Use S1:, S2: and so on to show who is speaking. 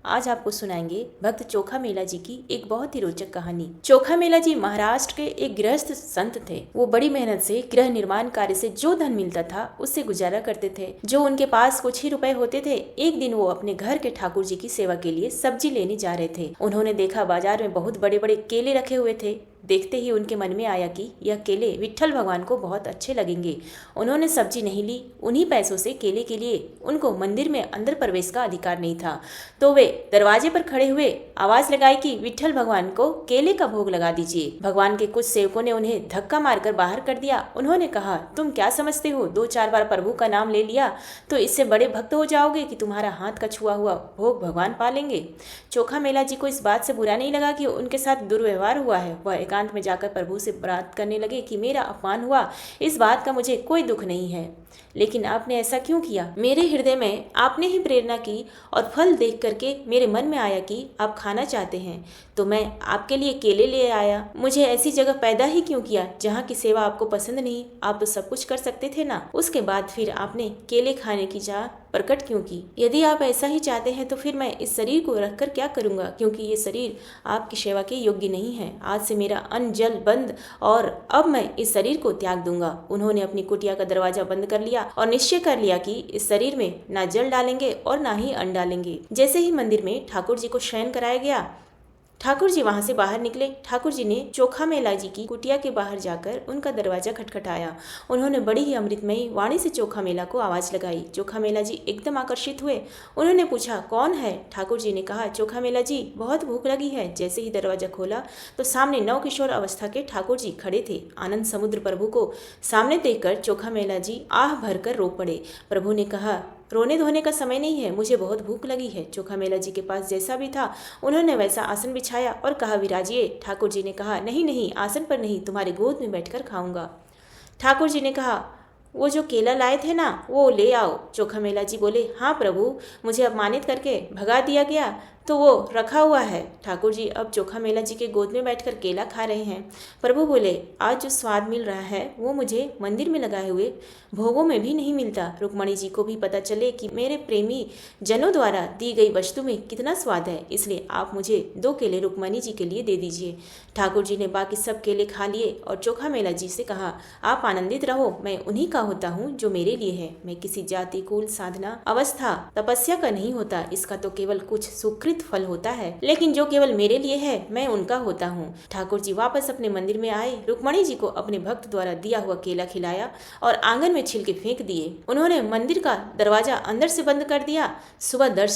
S1: आज आपको सुनाएंगे भक्त चोखा मेला जी की एक बहुत ही रोचक कहानी। चोखा मेला जी महाराष्ट्र के एक गृहस्थ संत थे। वो बड़ी मेहनत से गृह निर्माण कार्य से जो धन मिलता था उससे गुजारा करते थे। जो उनके पास कुछ ही रुपए होते थे। एक दिन वो अपने घर के ठाकुर जी की सेवा के लिए सब्जी लेने जा रहे थे। उन्होंने देखा बाजार में बहुत बड़े बड़े केले रखे हुए थे। देखते ही उनके मन में आया कि यह केले विट्ठल भगवान को बहुत अच्छे लगेंगे। उन्होंने सब्जी नहीं ली। उन्हीं पैसों से केले के लिए उनको मंदिर में अंदर प्रवेश का अधिकार नहीं था, तो वे दरवाजे पर खड़े हुए आवाज लगाई कि विट्ठल भगवान को केले का भोग लगा दीजिए। भगवान के कुछ सेवकों ने उन्हें धक्का मारकर बाहर कर दिया। उन्होंने कहा, तुम क्या समझते हो, 2-4 बार प्रभु का नाम ले लिया तो इससे बड़े भक्त हो जाओगे कि तुम्हारा हाथ का छुआ हुआ भोग भगवान पा लेंगे। चोखा मेला जी को इस बात से बुरा नहीं लगा कि उनके साथ दुर्व्यवहार हुआ है। वह एकांत में जाकर प्रभु से बात करने लगे कि मेरा अपमान हुआ, इस बात का मुझे कोई दुख नहीं है, लेकिन आपने ऐसा क्यों किया? मेरे हृदय में आपने ही प्रेरणा की और फल देख करके मेरे मन में आया कि आप खाना चाहते हैं, तो मैं आपके लिए केले ले आया। मुझे ऐसी जगह पैदा ही क्यों किया जहाँ की सेवा आपको पसंद नहीं? आप तो सब कुछ कर सकते थे ना। उसके बाद फिर आपने केले खाने की चाह प्रकट क्यों की? यदि आप ऐसा ही चाहते हैं तो फिर मैं इस शरीर को रखकर क्या करूंगा, क्योंकि ये शरीर आपकी सेवा के योग्य नहीं है। आज से मेरा अन्न जल बंद और अब मैं इस शरीर को त्याग दूंगा। उन्होंने अपनी कुटिया का दरवाजा बंद कर लिया और निश्चय कर लिया कि इस शरीर में ना जल डालेंगे और ना ही अन्न डालेंगे। जैसे ही मंदिर में ठाकुर जी को शयन कराया गया, ठाकुर जी वहां से बाहर निकले। ठाकुर जी ने चोखा मेला जी की कुटिया के बाहर जाकर उनका दरवाजा खटखटाया। उन्होंने बड़ी ही अमृतमयी वाणी से चोखा मेला को आवाज लगाई। चोखा मेला जी एकदम आकर्षित हुए। उन्होंने पूछा, कौन है? ठाकुर जी ने कहा, चोखा मेला जी, बहुत भूख लगी है। जैसे ही दरवाजा खोला तो सामने नवकिशोर अवस्था के ठाकुर जी खड़े थे। आनंद समुद्र प्रभु को सामने देखकर चोखा मेला जी आह भरकर रो पड़े। प्रभु ने कहा, रोने धोने का समय नहीं है, मुझे बहुत भूख लगी है। चोखा मेला जी के पास जैसा भी था उन्होंने वैसा आसन बिछाया और कहा, विराजिए। ठाकुर जी ने कहा, नहीं नहीं, आसन पर नहीं, तुम्हारे गोद में बैठकर खाऊंगा। ठाकुर जी ने कहा, वो जो केला लाए थे ना, वो ले आओ। चोखा मेला जी बोले, हाँ प्रभु, मुझे अपमानित करके भगा दिया गया तो वो रखा हुआ है। ठाकुर जी अब चोखा मेला जी के गोद में बैठकर केला खा रहे हैं। प्रभु बोले, आज जो स्वाद मिल रहा है वो मुझे मंदिर में लगाए हुए भोगों में भी नहीं मिलता। रुक्मणी जी को भी पता चले कि मेरे प्रेमी जनों द्वारा दी गई वस्तु में कितना स्वाद है, इसलिए आप मुझे 2 केले रुक्मणी जी के लिए दे दीजिए। ठाकुर जी ने बाकी सब केले खा लिए और चोखा मेला जी से कहा, आप आनंदित रहो, मैं उन्हीं का होता हूँ जो मेरे लिए है। मैं किसी जाति, कुल, साधना, अवस्था, तपस्या का नहीं होता, इसका तो केवल कुछ सुकृत फल होता है, लेकिन जो केवल मेरे लिए है मैं उनका होता हूँ। ठाकुर जी वापस अपने मंदिर में आए। रुक्मणी जी को अपने भक्त द्वारा दिया हुआ केला खिलाया और आंगन में छिलके फेंक दिए। उन्होंने मंदिर का दरवाजा अंदर से बंद कर दिया। सुबह दर्शन